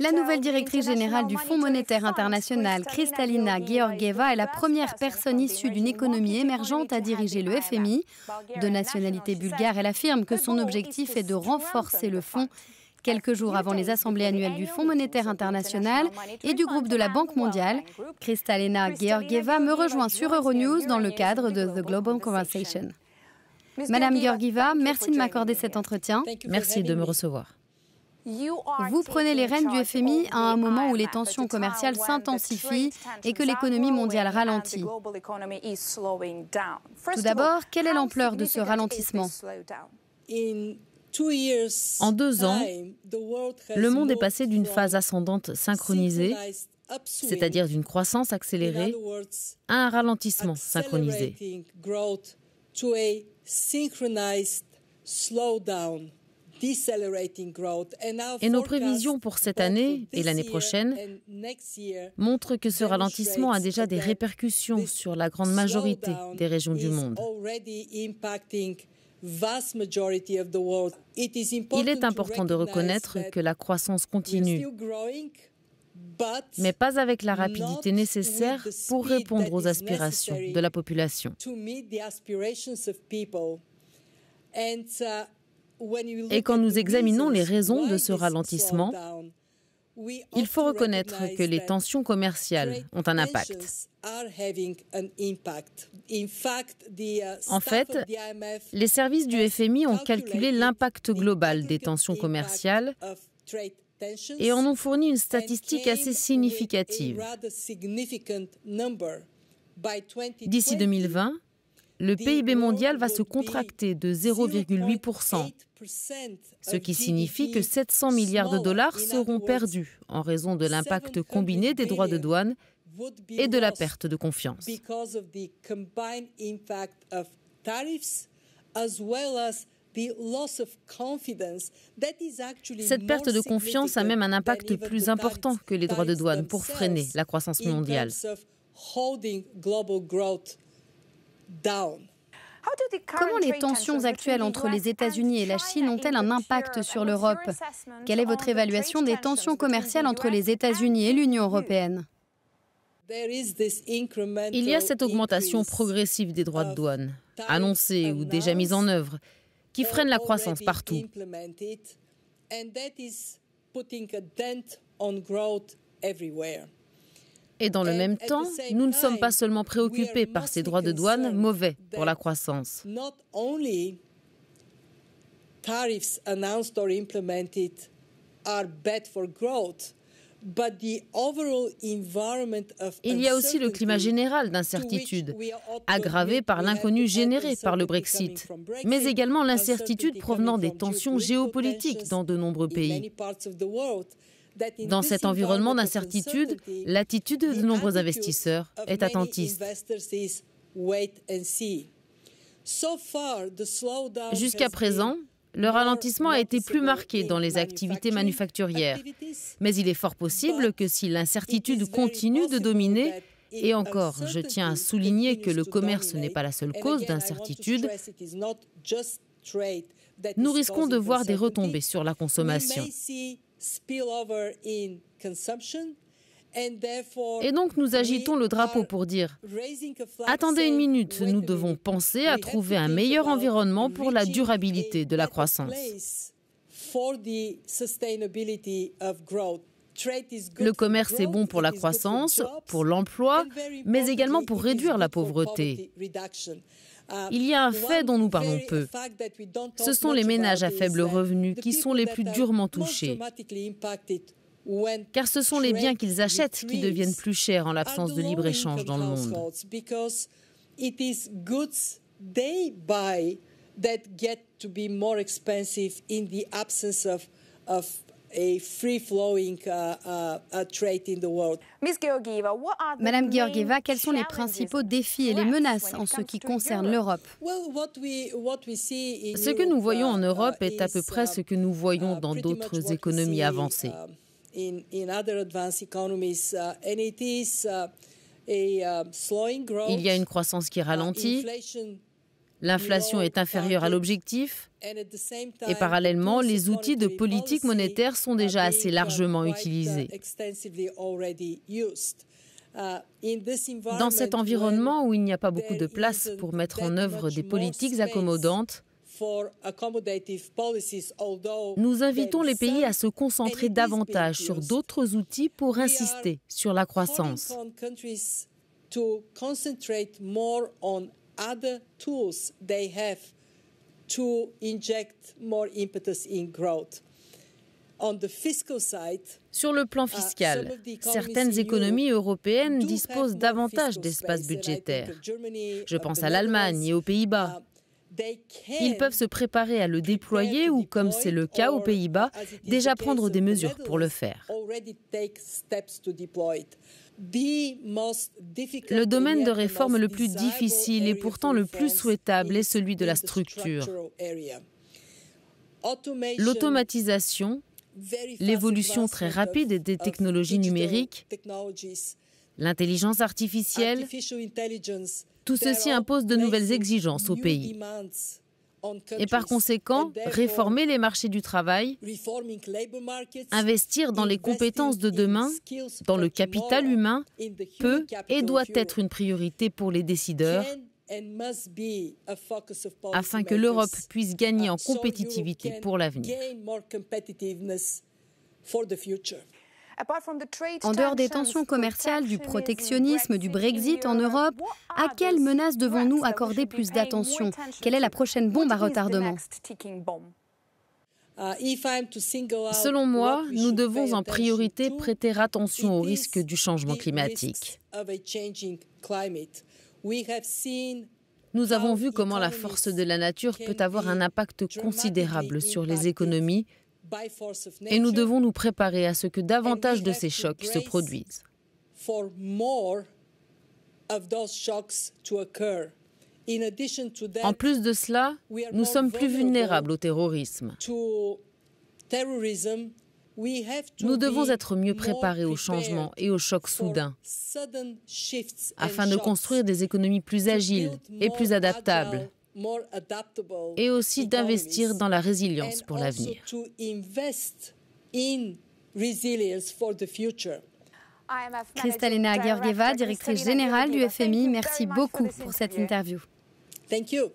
La nouvelle directrice générale du Fonds monétaire international, Kristalina Georgieva, est la première personne issue d'une économie émergente à diriger le FMI. De nationalité bulgare, elle affirme que son objectif est de renforcer le fonds. Quelques jours avant les assemblées annuelles du Fonds monétaire international et du groupe de la Banque mondiale, Kristalina Georgieva me rejoint sur Euronews dans le cadre de The Global Conversation. Madame Georgieva, merci de m'accorder cet entretien. Merci de me recevoir. Vous prenez les rênes du FMI à un moment où les tensions commerciales s'intensifient et que l'économie mondiale ralentit. Tout d'abord, quelle est l'ampleur de ce ralentissement ? En 2 ans, le monde est passé d'une phase ascendante synchronisée, c'est-à-dire d'une croissance accélérée, à un ralentissement synchronisé. Et nos prévisions pour cette année et l'année prochaine montrent que ce ralentissement a déjà des répercussions sur la grande majorité des régions du monde. Il est important de reconnaître que la croissance continue, mais pas avec la rapidité nécessaire pour répondre aux aspirations de la population. Et quand nous examinons les raisons de ce ralentissement, il faut reconnaître que les tensions commerciales ont un impact. En fait, les services du FMI ont calculé l'impact global des tensions commerciales et en ont fourni une statistique assez significative. D'ici 2020, le PIB mondial va se contracter de 0,8%, ce qui signifie que 700 milliards de dollars seront perdus en raison de l'impact combiné des droits de douane et de la perte de confiance. Cette perte de confiance a même un impact plus important que les droits de douane pour freiner la croissance mondiale. Comment les tensions actuelles entre les États-Unis et la Chine ont-elles un impact sur l'Europe ? Quelle est votre évaluation des tensions commerciales entre les États-Unis et l'Union européenne ? Il y a cette augmentation progressive des droits de douane, annoncée ou déjà mise en œuvre, qui freine la croissance partout. Et dans le même temps, nous ne sommes pas seulement préoccupés par ces droits de douane mauvais pour la croissance. Il y a aussi le climat général d'incertitude, aggravé par l'inconnu généré par le Brexit, mais également l'incertitude provenant des tensions géopolitiques dans de nombreux pays. Dans cet environnement d'incertitude, l'attitude de nombreux investisseurs est attentiste. Jusqu'à présent, le ralentissement a été plus marqué dans les activités manufacturières. Mais il est fort possible que si l'incertitude continue de dominer, et encore, je tiens à souligner que le commerce n'est pas la seule cause d'incertitude, nous risquons de voir des retombées sur la consommation. Et donc nous agitons le drapeau pour dire « Attendez une minute, nous devons penser à trouver un meilleur environnement pour la durabilité de la croissance. » Le commerce est bon pour la croissance, pour l'emploi, mais également pour réduire la pauvreté. Il y a un fait dont nous parlons peu. Ce sont les ménages à faible revenu qui sont les plus durement touchés. Car ce sont les biens qu'ils achètent qui deviennent plus chers en l'absence de libre-échange dans le monde. Madame Georgieva, quels sont les principaux défis et les menaces en ce qui concerne l'Europe ? Ce que nous voyons en Europe est à peu près ce que nous voyons dans d'autres économies avancées. Il y a une croissance qui ralentit, L'inflation est inférieure à l'objectif et parallèlement, les outils de politique monétaire sont déjà assez largement utilisés. Dans cet environnement où il n'y a pas beaucoup de place pour mettre en œuvre des politiques accommodantes, nous invitons les pays à se concentrer davantage sur d'autres outils pour insister sur la croissance. Sur le plan fiscal, certaines économies européennes disposent davantage d'espace budgétaire. Je pense à l'Allemagne et aux Pays-Bas. Ils peuvent se préparer à le déployer ou, comme c'est le cas aux Pays-Bas, déjà prendre des mesures pour le faire. Le domaine de réforme le plus difficile et pourtant le plus souhaitable est celui de la structure. L'automatisation, l'évolution très rapide des technologies numériques, l'intelligence artificielle, tout ceci impose de nouvelles exigences au pays. Et par conséquent, réformer les marchés du travail, investir dans les compétences de demain, dans le capital humain, peut et doit être une priorité pour les décideurs, afin que l'Europe puisse gagner en compétitivité pour l'avenir. En dehors des tensions commerciales, du protectionnisme, du Brexit en Europe, à quelles menaces devons-nous accorder plus d'attention? Quelle est la prochaine bombe à retardement? Selon moi, nous devons en priorité prêter attention aux risques du changement climatique. Nous avons vu comment la force de la nature peut avoir un impact considérable sur les économies, et nous devons nous préparer à ce que davantage de ces chocs se produisent. En plus de cela, nous sommes plus vulnérables au terrorisme. Nous devons être mieux préparés aux changements et aux chocs soudains, afin de construire des économies plus agiles et plus adaptables, et aussi d'investir dans la résilience pour l'avenir. Kristalina Georgieva, directrice générale du FMI, merci beaucoup pour cette interview. Thank you.